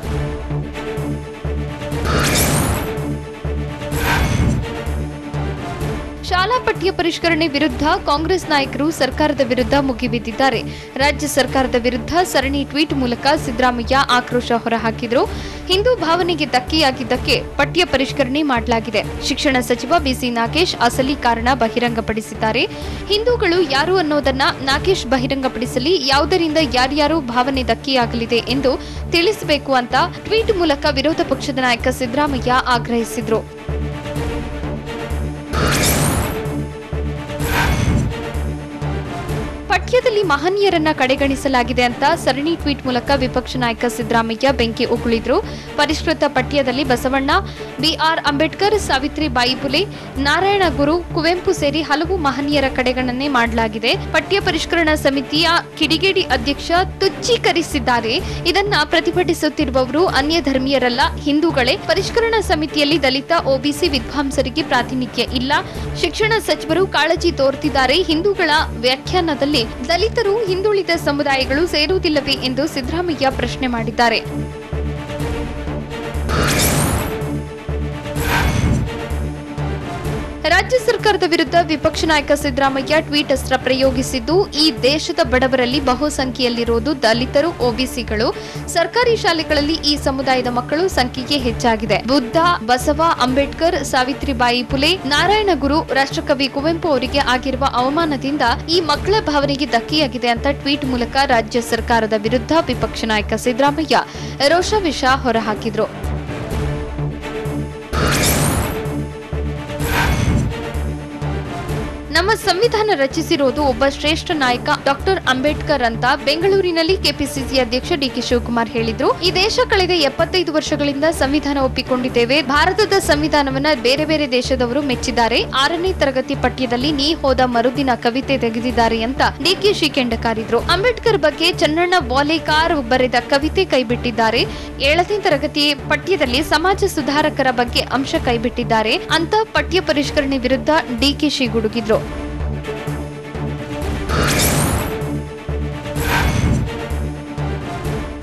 ಶಾಲಾ ಪಠ್ಯ ಪರಿಷ್ಕರಣೆ ವಿರುದ್ಧ ಕಾಂಗ್ರೆಸ್ ನಾಯಕರು ಸರ್ಕಾರದ ವಿರುದ್ಧ ಮುಗಿಬಿದ್ದಿದ್ದಾರೆ. ರಾಜ್ಯ ಸರ್ಕಾರದ ವಿರುದ್ಧ ಸರಣಿ ಟ್ವೀಟ್ ಮೂಲಕ ಸಿದ್ದರಾಮಯ್ಯ ಆಕ್ರೋಶ ಹೊರಹಾಕಿದ್ರು. ಹಿಂದೂ ಭಾವನೆಗೆ ಧಕ್ಕೆಯಾಗಿದ್ದಕ್ಕೆ ಪಠ್ಯ ಪರಿಷ್ಕರಣೆ ಮಾಡಲಾಗಿದೆ. ಶಿಕ್ಷಣ ಸಚಿವ ಬಿಸಿ ನಾಗೇಶ್ ಅಸಲಿ ಕಾರಣ ಬಹಿರಂಗಪಡಿಸಿದ್ದಾರೆ. ಹಿಂದೂಗಳು ಯಾರು ಅನ್ನೋದನ್ನ ನಾಗೇಶ್ ಬಹಿರಂಗಪಡಿಸಲಿ, ಯಾವುದರಿಂದ ಯಾರ್ಯಾರು ಭಾವನೆ ಧಕ್ಕೆಯಾಗಲಿದೆ ಎಂದು ತಿಳಿಸಬೇಕು ಅಂತ ಟ್ವೀಟ್ ಮೂಲಕ ವಿರೋಧ ಪಕ್ಷದ ನಾಯಕ ಸಿದ್ದರಾಮಯ್ಯ ಆಗ್ರಹಿಸಿದ್ರು. ಪಠ್ಯದಲ್ಲಿ ಮಹನೀಯರನ್ನ ಕಡೆಗಣಿಸಲಾಗಿದೆ ಅಂತ ಸರಣಿ ಟ್ವೀಟ್ ಮೂಲಕ ವಿಪಕ್ಷ ನಾಯಕ ಸಿದ್ದರಾಮಯ್ಯ ಬೆಂಕಿ ಉಗುಳಿದ್ರು. ಪರಿಷ್ಕೃತ ಪಠ್ಯದಲ್ಲಿ ಬಸವಣ್ಣ, ಬಿಆರ್ ಅಂಬೇಡ್ಕರ್, ಸಾವಿತ್ರಿಬಾಯಿ ಫುಲೆ, ನಾರಾಯಣ ಗುರು, ಕುವೆಂಪು ಸೇರಿ ಹಲವು ಮಹನೀಯರ ಕಡೆಗಣನೆ ಮಾಡಲಾಗಿದೆ. ಪಠ್ಯ ಪರಿಷ್ಕರಣಾ ಸಮಿತಿಯ ಕಿಡಿಗೇಡಿ ಅಧ್ಯಕ್ಷ ತುಚ್ಛೀಕರಿಸಿದ್ದಾರೆ. ಇದನ್ನ ಪ್ರತಿಭಟಿಸುತ್ತಿರುವವರು ಅನ್ಯ ಧರ್ಮೀಯರಲ್ಲ, ಹಿಂದೂಗಳೇ. ಪರಿಷ್ಕರಣಾ ಸಮಿತಿಯಲ್ಲಿ ದಲಿತ, ಒಬಿಸಿ ವಿದ್ವಾಂಸರಿಗೆ ಪ್ರಾತಿನಿಧ್ಯ ಇಲ್ಲ. ಶಿಕ್ಷಣ ಸಚಿವರು ಕಾಳಜಿ ತೋರ್ತಿದ್ದಾರೆ. ಹಿಂದೂಗಳ ವ್ಯಾಖ್ಯಾನದಲ್ಲಿ ದಲಿತರು, ಹಿಂದುಳಿದ ಸಮುದಾಯಗಳು ಸೇರುವುದಿಲ್ಲವೇ ಎಂದು ಸಿದ್ದರಾಮಯ್ಯ ಪ್ರಶ್ನೆ ಮಾಡಿದ್ದಾರೆ. ರಾಜ್ಯ ಸರ್ಕಾರದ ವಿರುದ್ಧ ವಿಪಕ್ಷ ನಾಯಕ ಸಿದ್ದರಾಮಯ್ಯ ಟ್ವೀಟ್ ಅಸ್ತ್ರ ಪ್ರಯೋಗಿಸಿದ್ದು, ಈ ದೇಶದ ಬಡವರಲ್ಲಿ ಬಹುಸಂಖ್ಯೆಯಲ್ಲಿರುವುದು ದಲಿತರು, ಒಬಿಸಿಗಳು. ಸರ್ಕಾರಿ ಶಾಲೆಗಳಲ್ಲಿ ಈ ಸಮುದಾಯದ ಮಕ್ಕಳು ಸಂಖ್ಯೆಗೆ ಹೆಚ್ಚಾಗಿದೆ. ಬುದ್ಧ, ಬಸವ, ಅಂಬೇಡ್ಕರ್, ಸಾವಿತ್ರಿಬಾಯಿ ಫುಲೆ, ನಾರಾಯಣ ಗುರು, ರಾಷ್ಟ್ರಕವಿ ಕುವೆಂಪು ಅವರಿಗೆ ಆಗಿರುವ ಅವಮಾನದಿಂದ ಈ ಮಕ್ಕಳ ಭಾವನೆಗೆ ಧಕ್ಕೆಯಾಗಿದೆ ಅಂತ ಟ್ವೀಟ್ ಮೂಲಕ ರಾಜ್ಯ ಸರ್ಕಾರದ ವಿರುದ್ಧ ವಿಪಕ್ಷ ನಾಯಕ ಸಿದ್ದರಾಮಯ್ಯ ರೋಷಾವಿಷ ಹೊರಹಾಕಿದ್ರು. ನಮ್ಮ ಸಂವಿಧಾನ ರಚಿಸಿರೋದು ಒಬ್ಬ ಶ್ರೇಷ್ಠ ನಾಯಕ ಡಾಕ್ಟರ್ ಅಂಬೇಡ್ಕರ್ ಅಂತ ಬೆಂಗಳೂರಿನಲ್ಲಿ ಕೆಪಿಸಿಸಿ ಅಧ್ಯಕ್ಷ ಡಿಕೆ ಶಿವಕುಮಾರ್ ಹೇಳಿದ್ರು. ಈ ದೇಶ ಕಳೆದ 75 ವರ್ಷಗಳಿಂದ ಸಂವಿಧಾನ ಒಪ್ಪಿಕೊಂಡಿದ್ದೇವೆ. ಭಾರತದ ಸಂವಿಧಾನವನ್ನ ಬೇರೆ ಬೇರೆ ದೇಶದವರು ಮೆಚ್ಚಿದ್ದಾರೆ. 6ನೇ ತರಗತಿ ಪಠ್ಯದಲ್ಲಿ ನೀ ಹೋದ ಮರುದಿನ ಕವಿತೆ ತೆಗೆದಿದ್ದಾರೆ ಅಂತ ಡಿಕೆಶಿ ಕೆಂಡಕಾರಿದ್ರು. ಅಂಬೇಡ್ಕರ್ ಬಗ್ಗೆ ಚನ್ನಣ್ಣ ವಾಲೇಕಾರ್ ಬರೆದ ಕವಿತೆ ಕೈಬಿಟ್ಟಿದ್ದಾರೆ. 7ನೇ ತರಗತಿ ಪಠ್ಯದಲ್ಲಿ ಸಮಾಜ ಸುಧಾರಕರ ಬಗ್ಗೆ ಅಂಶ ಕೈಬಿಟ್ಟಿದ್ದಾರೆ ಅಂತ ಪಠ್ಯ ಪರಿಷ್ಕರಣೆ ವಿರುದ್ಧ ಡಿಕೆಶಿ ಗುಡುಗಿದ್ರು.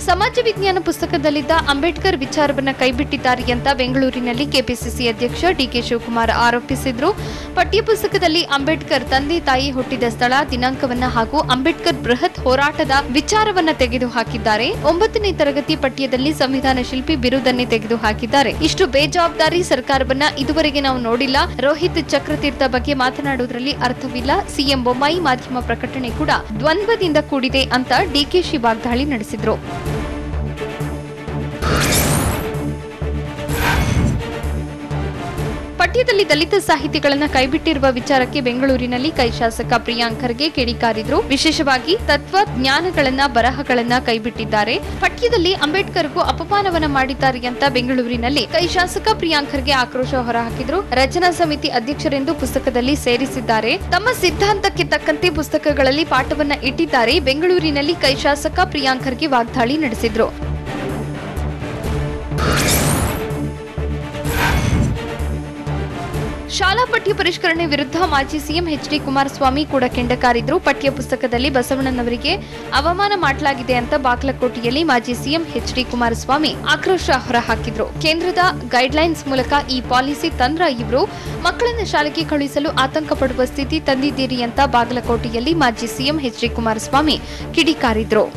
ಸಮಾಜ ವಿಜ್ಞಾನ ಪುಸ್ತಕದಲ್ಲಿದ್ದ ಅಂಬೇಡ್ಕರ್ ವಿಚಾರವನ್ನ ಕೈಬಿಟ್ಟಿದ್ದಾರೆ ಅಂತ ಬೆಂಗಳೂರಿನಲ್ಲಿ ಕೆಪಿಸಿಸಿ ಅಧ್ಯಕ್ಷ ಡಿಕೆ ಶಿವಕುಮಾರ್ ಆರೋಪಿಸಿದ್ರು. ಪಠ್ಯ ಪುಸ್ತಕದಲ್ಲಿ ಅಂಬೇಡ್ಕರ್ ತಂದೆ ತಾಯಿ ಹುಟ್ಟಿದ ಸ್ಥಳ, ದಿನಾಂಕವನ್ನ ಹಾಗೂ ಅಂಬೇಡ್ಕರ್ ಬೃಹತ್ ಹೋರಾಟದ ವಿಚಾರವನ್ನ ತೆಗೆದು ಹಾಕಿದ್ದಾರೆ. 9ನೇ ತರಗತಿ ಪಠ್ಯದಲ್ಲಿ ಸಂವಿಧಾನ ಶಿಲ್ಪಿ ಬಿರುದನ್ನೇ ತೆಗೆದು ಹಾಕಿದ್ದಾರೆ. ಇಷ್ಟು ಬೇಜವಾಬ್ದಾರಿ ಸರ್ಕಾರವನ್ನ ಇದುವರೆಗೆ ನಾವು ನೋಡಿಲ್ಲ. ರೋಹಿತ್ ಚಕ್ರತೀರ್ಥ ಬಗ್ಗೆ ಮಾತನಾಡುವುದರಲ್ಲಿ ಅರ್ಥವಿಲ್ಲ. ಸಿಎಂ ಬೊಮ್ಮಾಯಿ ಮಾಧ್ಯಮ ಪ್ರಕಟಣೆ ಕೂಡ ದ್ವಂದ್ವದಿಂದ ಕೂಡಿದೆ ಅಂತ ಡಿಕೆಶಿ ವಾಗ್ದಾಳಿ ನಡೆಸಿದ್ರು. ಪಠ್ಯದಲ್ಲಿ ದಲಿತ ಸಾಹಿತಿಗಳನ್ನ ಕೈಬಿಟ್ಟಿರುವ ವಿಚಾರಕ್ಕೆ ಬೆಂಗಳೂರಿನಲ್ಲಿ ಕೈ ಶಾಸಕ ಪ್ರಿಯಾಂಕ್ ಖರ್ಗೆ ಕಿಡಿಕಾರಿದ್ರು. ವಿಶೇಷವಾಗಿ ತತ್ವಜ್ಞಾನಗಳನ್ನ ಬರಹಗಳನ್ನ ಕೈಬಿಟ್ಟಿದ್ದಾರೆ. ಪಠ್ಯದಲ್ಲಿ ಅಂಬೇಡ್ಕರ್ಗೂ ಅಪಮಾನವನ್ನ ಮಾಡಿದ್ದಾರೆ ಅಂತ ಬೆಂಗಳೂರಿನಲ್ಲಿ ಕೈ ಶಾಸಕ ಪ್ರಿಯಾಂಕ್ ಖರ್ಗೆ ಆಕ್ರೋಶ ಹೊರಹಾಕಿದ್ರು. ರಚನಾ ಸಮಿತಿ ಅಧ್ಯಕ್ಷರೆಂದು ಪುಸ್ತಕದಲ್ಲಿ ಸೇರಿಸಿದ್ದಾರೆ. ತಮ್ಮ ಸಿದ್ಧಾಂತಕ್ಕೆ ತಕ್ಕಂತೆ ಪುಸ್ತಕಗಳಲ್ಲಿ ಪಾಠವನ್ನ ಇಟ್ಟಿದ್ದಾರೆ. ಬೆಂಗಳೂರಿನಲ್ಲಿ ಕೈ ಶಾಸಕ ಪ್ರಿಯಾಂಕ್ ಖರ್ಗೆ ವಾಗ್ದಾಳಿ ನಡೆಸಿದ್ರು. ಶಾಲಾ ಪಠ್ಯ ಪರಿಷ್ಕರಣೆ ವಿರುದ್ಧ ಮಾಜಿ ಸಿಎಂ ಎಚ್.ಡಿ. ಕುಮಾರಸ್ವಾಮಿ ಕೂಡ ಕೆಂಡಕಾರಿದ್ರು. ಪಠ್ಯ ಪುಸ್ತಕದಲ್ಲಿ ಬಸವಣ್ಣನವರಿಗೆ ಅವಮಾನ ಮಾಡಲಾಗಿದೆ ಅಂತ ಬಾಗಲಕೋಟೆಯಲ್ಲಿ ಮಾಜಿ ಸಿಎಂ ಎಚ್.ಡಿ. ಕುಮಾರಸ್ವಾಮಿ ಆಕ್ರೋಶ ಹೊರಹಾಕಿದ್ರು. ಕೇಂದ್ರದ ಗೈಡ್ಲೈನ್ಸ್ ಮೂಲಕ ಈ ಪಾಲಿಸಿ ತಂದ್ರ ಇವರು ಮಕ್ಕಳನ್ನ ಶಾಲೆಗೆ ಕಳುಹಿಸಲು ಆತಂಕ ಪಡುವ ಸ್ಥಿತಿ ತಂದಿದ್ದೀರಿ ಅಂತ ಬಾಗಲಕೋಟೆಯಲ್ಲಿ ಮಾಜಿ ಸಿಎಂ ಎಚ್.ಡಿ. ಕುಮಾರಸ್ವಾಮಿ ಕಿಡಿಕಾರಿದ್ರು.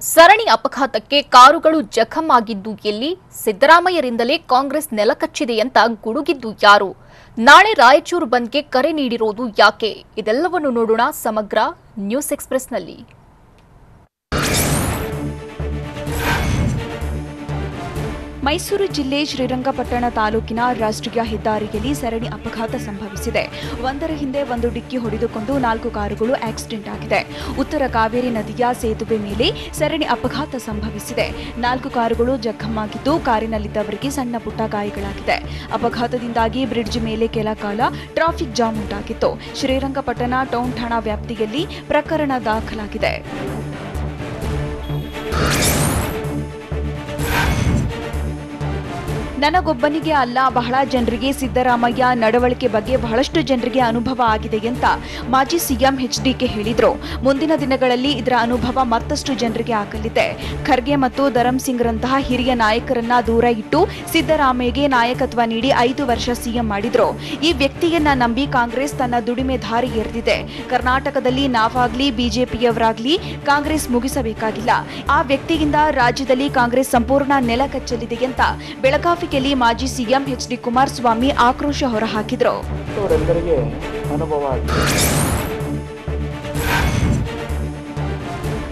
ಸರಣಿ ಅಪಘಾತಕ್ಕೆ ಕಾರುಗಳು ಜಖಂ ಆಗಿದ್ದು ಎಲ್ಲಿ? ಸಿದ್ದರಾಮಯ್ಯರಿಂದಲೇ ಕಾಂಗ್ರೆಸ್ ನೆಲಕಚ್ಚಿದೆ ಅಂತ ಗುಡುಗಿದ್ದು ಯಾರು? ನಾಳೆ ರಾಯಚೂರು ಬಂದ್ಗೆ ಕರೆ ನೀಡಿರೋದು ಯಾಕೆ? ಇದೆಲ್ಲವನ್ನು ನೋಡೋಣ ಸಮಗ್ರ ನ್ಯೂಸ್ ಎಕ್ಸ್‌ಪ್ರೆಸ್‌ನಲ್ಲಿ. ಮೈಸೂರು ಜಿಲ್ಲೆ ಶ್ರೀರಂಗಪಟ್ಟಣ ತಾಲೂಕಿನ ರಾಷ್ಟ್ರೀಯ ಹೆದ್ದಾರಿಯಲ್ಲಿ ಸರಣಿ ಅಪಘಾತ ಸಂಭವಿಸಿದೆ. ಒಂದರ ಹಿಂದೆ ಒಂದು ಡಿಕ್ಕಿ ಹೊಡೆದುಕೊಂಡು 4 ಕಾರುಗಳು ಆಕ್ಸಿಡೆಂಟ್ ಆಗಿದೆ. ಉತ್ತರ ಕಾವೇರಿ ನದಿಯ ಸೇತುವೆ ಮೇಲೆ ಸರಣಿ ಅಪಘಾತ ಸಂಭವಿಸಿದೆ. 4 ಕಾರುಗಳು ಜಖಂ ಆಗಿದ್ದು, ಕಾರಿನಲ್ಲಿದ್ದವರಿಗೆ ಸಣ್ಣ ಪುಟ್ಟ ಗಾಯಗಳಾಗಿದೆ. ಅಪಘಾತದಿಂದಾಗಿ ಬ್ರಿಡ್ಜ್ ಮೇಲೆ ಕೆಲ ಕಾಲ ಟ್ರಾಫಿಕ್ ಜಾಮ್ ಉಂಟಾಗಿತ್ತು. ಶ್ರೀರಂಗಪಟ್ಟಣ ಟೌನ್ ಠಾಣಾ ವ್ಯಾಪ್ತಿಯಲ್ಲಿ ಪ್ರಕರಣ ದಾಖಲಾಗಿದೆ. ನನಗೊಬ್ಬನಿಗೆ ಅಲ್ಲ, ಬಹಳ ಜನರಿಗೆ ಸಿದ್ದರಾಮಯ್ಯ ನಡವಳಿಕೆ ಬಗ್ಗೆ ಬಹಳಷ್ಟು ಜನರಿಗೆ ಅನುಭವ ಆಗಿದೆ ಅಂತ ಮಾಜಿ ಸಿಎಂ ಎಚ್ಡಿಕೆ ಹೇಳಿದ್ರು. ಮುಂದಿನ ದಿನಗಳಲ್ಲಿ ಇದರ ಅನುಭವ ಮತ್ತಷ್ಟು ಜನರಿಗೆ ಆಗಲಿದೆ. ಖರ್ಗೆ ಮತ್ತು ಧರಮ್ ಸಿಂಗ್ರಂತಹ ಹಿರಿಯ ನಾಯಕರನ್ನ ದೂರ ಇಟ್ಟು ಸಿದ್ದರಾಮಯ್ಯಗೆ ನಾಯಕತ್ವ ನೀಡಿ 5 ವರ್ಷ ಸಿಎಂ ಮಾಡಿದ್ರು. ಈ ವ್ಯಕ್ತಿಯನ್ನ ನಂಬಿ ಕಾಂಗ್ರೆಸ್ ತನ್ನ ದುಡಿಮೆ ದಾರಿ ಎರೆದಿದೆ. ಕರ್ನಾಟಕದಲ್ಲಿ ನಾವಾಗ್ಲಿ ಬಿಜೆಪಿಯವರಾಗ್ಲಿ ಕಾಂಗ್ರೆಸ್ ಮುಗಿಸಬೇಕಾಗಿಲ್ಲ. ಆ ವ್ಯಕ್ತಿಯಿಂದ ರಾಜ್ಯದಲ್ಲಿ ಕಾಂಗ್ರೆಸ್ ಸಂಪೂರ್ಣ ನೆಲಕಚ್ಚಲಿದೆ ಅಂತ ಬೆಳಗಾವಿ ಮಾಜಿ ಸಿಎಂ ಎಚ್.ಡಿ. ಕುಮಾರಸ್ವಾಮಿ ಆಕ್ರೋಶ ಹೊರಹಾಕಿದ್ರು.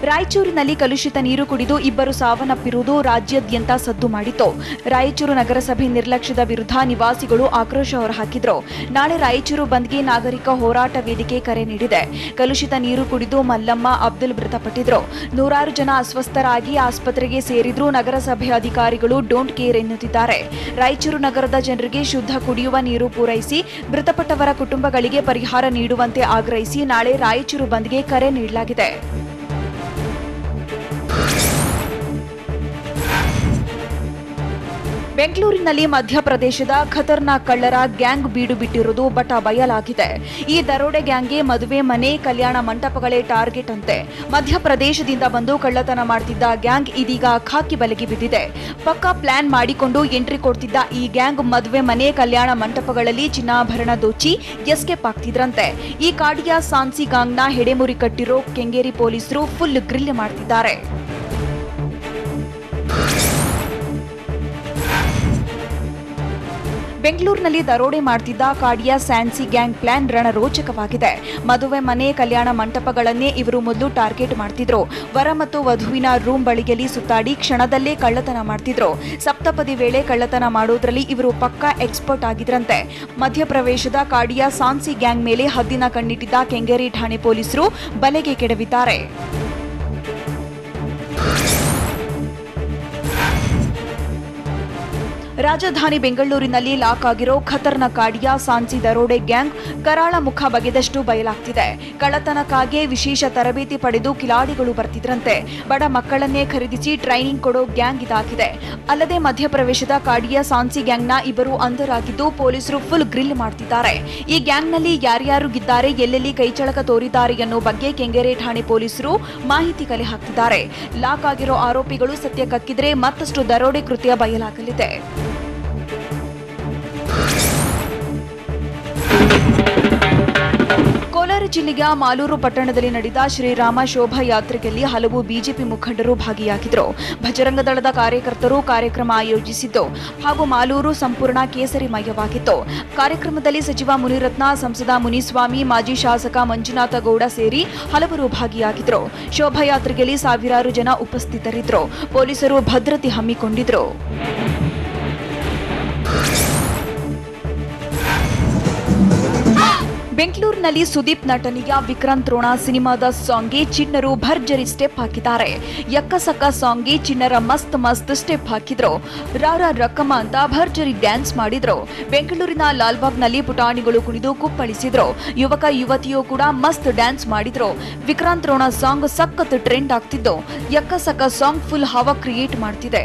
ರಾಯಚೂರಿನಲ್ಲಿ ಕಲುಷಿತ ನೀರು ಕುಡಿದು 2 ಸಾವನ್ನಪ್ಪಿರುವುದು ರಾಜ್ಯಾದ್ಯಂತ ಸದ್ದು ಮಾಡಿತ್ತು. ರಾಯಚೂರು ನಗರಸಭೆ ನಿರ್ಲಕ್ಷ್ಯದ ವಿರುದ್ಧ ನಿವಾಸಿಗಳು ಆಕ್ರೋಶ ಹೊರಹಾಕಿದ್ರು. ನಾಳೆ ರಾಯಚೂರು ಬಂದ್ಗೆ ನಾಗರಿಕ ಹೋರಾಟ ವೇದಿಕೆ ಕರೆ ನೀಡಿದೆ. ಕಲುಷಿತ ನೀರು ಕುಡಿದು ಮಲ್ಲಮ್ಮ ಅಬ್ದುಲ್ ಮೃತಪಟ್ಟಿದ್ರು. 100 ಜನ ಅಸ್ವಸ್ಥರಾಗಿ ಆಸ್ಪತ್ರೆಗೆ ಸೇರಿದ್ರು. ನಗರಸಭೆ ಅಧಿಕಾರಿಗಳು ಡೋಂಟ್ ಕೇರ್ ಎನ್ನುತ್ತಿದ್ದಾರೆ. ರಾಯಚೂರು ನಗರದ ಜನರಿಗೆ ಶುದ್ಧ ಕುಡಿಯುವ ನೀರು ಪೂರೈಸಿ ಮೃತಪಟ್ಟವರ ಕುಟುಂಬಗಳಿಗೆ ಪರಿಹಾರ ನೀಡುವಂತೆ ಆಗ್ರಹಿಸಿ ನಾಳೆ ರಾಯಚೂರು ಬಂದ್ಗೆ ಕರೆ ನೀಡಲಾಗಿದೆ. ಬೆಂಗಳೂರಿನಲ್ಲಿ ಮಧ್ಯಪ್ರದೇಶದ ಖತರ್ನಾಕ್ ಕಳ್ಳರ ಗ್ಯಾಂಗ್ ಬೀಡು ಬಿಟ್ಟಿರುವುದು ಬಟ ಬಯಲಾಗಿದೆ. ಈ ದರೋಡೆ ಗ್ಯಾಂಗ್ಗೆ ಮದುವೆ ಮನೆ, ಕಲ್ಯಾಣ ಮಂಟಪಗಳೇ ಟಾರ್ಗೆಟ್ ಅಂತೆ. ಮಧ್ಯಪ್ರದೇಶದಿಂದ ಬಂದು ಕಳ್ಳತನ ಮಾಡುತ್ತಿದ್ದ ಗ್ಯಾಂಗ್ ಇದೀಗ ಖಾಕಿ ಬಲೆಗೆ ಬಿದ್ದಿದೆ. ಪಕ್ಕಾ ಪ್ಲಾನ್ ಮಾಡಿಕೊಂಡು ಎಂಟ್ರಿ ಕೊಡ್ತಿದ್ದ ಈ ಗ್ಯಾಂಗ್ ಮದುವೆ ಮನೆ, ಕಲ್ಯಾಣ ಮಂಟಪಗಳಲ್ಲಿ ಚಿನ್ನಾಭರಣ ದೋಚಿ ಎಸ್ಕೇಪ್ ಆಗ್ತಿದ್ರಂತೆ. ಈ ಕಾಡಿಯ ಸಾನ್ಸಿ ಗ್ಯಾಂಗ್ನ ಹೆಡೆಮುರಿ ಕಟ್ಟಿರೋ ಕೆಂಗೇರಿ ಪೊಲೀಸರು ಫುಲ್ ಗ್ರಿಲ್ ಮಾಡ್ತಿದ್ದಾರೆ. ಬೆಂಗಳೂರಿನಲ್ಲಿ ದರೋಡೆ ಮಾಡುತ್ತಿದ್ದ ಕಾಡಿಯ ಸ್ಯಾನ್ಸಿ ಗ್ಯಾಂಗ್ ಪ್ಲಾನ್ ರಣರೋಚಕವಾಗಿದೆ. ಮದುವೆ ಮನೆ, ಕಲ್ಯಾಣ ಮಂಟಪಗಳನ್ನೇ ಇವರು ಮೊದಲು ಟಾರ್ಗೆಟ್ ಮಾಡ್ತಿದ್ರು. ವರ ಮತ್ತು ವಧುವಿನ ರೂಮ್ ಬಳಿಯಲ್ಲಿ ಸುತ್ತಾಡಿ ಕ್ಷಣದಲ್ಲೇ ಕಳ್ಳತನ ಮಾಡ್ತಿದ್ರು. ಸಪ್ತಪದಿ ವೇಳೆ ಕಳ್ಳತನ ಮಾಡೋದ್ರಲ್ಲಿ ಇವರು ಪಕ್ಕಾ ಎಕ್ಸ್ಪರ್ಟ್ ಆಗಿದ್ರಂತೆ. ಮಧ್ಯಪ್ರವೇಶದ ಕಾಡಿಯ ಸಾನ್ಸಿ ಗ್ಯಾಂಗ್ ಮೇಲೆ ಹದ್ದಿನ ಕಣ್ಣಿಟ್ಟಿದ್ದ ಕೆಂಗೇರಿ ಠಾಣೆ ಪೊಲೀಸರು ಬಲೆಗೆ ಕೆಡವಿದ್ದಾರೆ. ರಾಜಧಾನಿ ಬೆಂಗಳೂರಿನಲ್ಲಿ ಲಾಕ್ ಆಗಿರೋ ಖತರ್ನಾಕ್ ಕಾಡಿಯ ಸಾನ್ಸಿ ದರೋಡೆ ಗ್ಯಾಂಗ್ ಕರಾಳ ಮುಖ ಬಗೆದಷ್ಟು ಬಯಲಾಗ್ತಿದೆ. ಕಳ್ಳತನಕ್ಕಾಗಿ ವಿಶೇಷ ತರಬೇತಿ ಪಡೆದು ಕಿಲಾಡಿಗಳು ಬರ್ತಿದ್ರಂತೆ. ಬಡ ಮಕ್ಕಳನ್ನೇ ಖರೀದಿಸಿ ಟ್ರೈನಿಂಗ್ ಕೊಡೋ ಗ್ಯಾಂಗ್ ಇದಾಗಿದೆ. ಅಲ್ಲದೆ ಮಧ್ಯಪ್ರವೇಶದ ಕಾಡಿಯ ಸಾನ್ಸಿ ಗ್ಯಾಂಗ್ನ 2 ಅಂಧರಾಗಿದ್ದು ಪೊಲೀಸರು ಫುಲ್ ಗ್ರಿಲ್ ಮಾಡ್ತಿದ್ದಾರೆ. ಈ ಗ್ಯಾಂಗ್ನಲ್ಲಿ ಯಾರ್ಯಾರು ಗಿದ್ದಾರೆ, ಎಲ್ಲೆಲ್ಲಿ ಕೈಚಳಕ ತೋರಿದ್ದಾರೆ ಅನ್ನೋ ಬಗ್ಗೆ ಕೆಂಗೇರಿ ಠಾಣೆ ಪೊಲೀಸರು ಮಾಹಿತಿ ಕಲೆ ಹಾಕ್ತಿದ್ದಾರೆ. ಲಾಕ್ ಆಗಿರೋ ಆರೋಪಿಗಳು ಸತ್ಯ ಕಕ್ಕಿದ್ರೆ ಮತ್ತಷ್ಟು ದರೋಡೆ ಕೃತ್ಯ ಬಯಲಾಗಲಿದೆ. ಕೋಲಾರ ಕೋಲಾರ ಜಿಲ್ಲೆಯ ಮಾಲೂರು ಪಟ್ಟಣದಲ್ಲಿ ನಡೆದ ಶ್ರೀರಾಮ ಶೋಭಾಯಾತ್ರೆಯಲ್ಲಿ ಹಲವು ಬಿಜೆಪಿ ಮುಖಂಡರು ಭಾಗಿಯಾಗಿದ್ದರು. ಭಜರಂಗ ದಳದ ಕಾರ್ಯಕರ್ತರು ಕಾರ್ಯಕ್ರಮ ಆಯೋಜಿಸಿದ್ದು ಹಾಗೂ ಮಾಲೂರು ಸಂಪೂರ್ಣ ಕೇಸರಿಮಯವಾಗಿತ್ತು. ಕಾರ್ಯಕ್ರಮದಲ್ಲಿ ಸಚಿವ ಮುನಿರತ್ನ, ಸಂಸದ ಮುನಿಸ್ವಾಮಿ, ಮಾಜಿ ಶಾಸಕ ಮಂಜುನಾಥ ಗೌಡ ಸೇರಿ ಹಲವರು ಭಾಗಿಯಾಗಿದ್ದರು. ಶೋಭಾಯಾತ್ರೆಯಲ್ಲಿ ಸಾವಿರಾರು ಜನ ಉಪಸ್ಥಿತರಿದ್ದರು. ಪೊಲೀಸರು ಭದ್ರತೆ ಹಮ್ಮಿಕೊಂಡಿದ್ರು. ಬೆಂಗಳೂರಿನಲ್ಲಿ ಸುದೀಪ್ ನಟನೆಯ ವಿಕ್ರಾಂತ್ ರೋಣ ಸಿನಿಮಾದ ಸಾಂಗ್ಗೆ ಚಿಣ್ಣರು ಭರ್ಜರಿ ಸ್ಟೆಪ್ ಹಾಕಿದ್ದಾರೆ. ಯಕ್ಕಸಕ್ಕ ಸಾಂಗ್ಗೆ ಚಿಣ್ಣರ ಮಸ್ತ್ ಸ್ಟೆಪ್ ಹಾಕಿದ್ರು. ರಾರ ರಕ್ಕಮ್ಮ ಅಂತ ಭರ್ಜರಿ ಡ್ಯಾನ್ಸ್ ಮಾಡಿದ್ರು. ಬೆಂಗಳೂರಿನ ಲಾಲ್ಬಾಗ್ನಲ್ಲಿ ಪುಟಾಣಿಗಳು ಕುಣಿದು ಕುಪ್ಪಳಿಸಿದ್ರು. ಯುವಕ ಯುವತಿಯು ಕೂಡ ಮಸ್ತ್ ಡ್ಯಾನ್ಸ್ ಮಾಡಿದ್ರು. ವಿಕ್ರಾಂತ್ ರೋಣ ಸಾಂಗ್ ಸಖತ್ ಟ್ರೆಂಡ್ ಆಗ್ತಿದ್ದು ಯಕ್ಕಸಕ್ಕ ಸಾಂಗ್ ಫುಲ್ ಹವಾ ಕ್ರಿಯೇಟ್ ಮಾಡ್ತಿದೆ.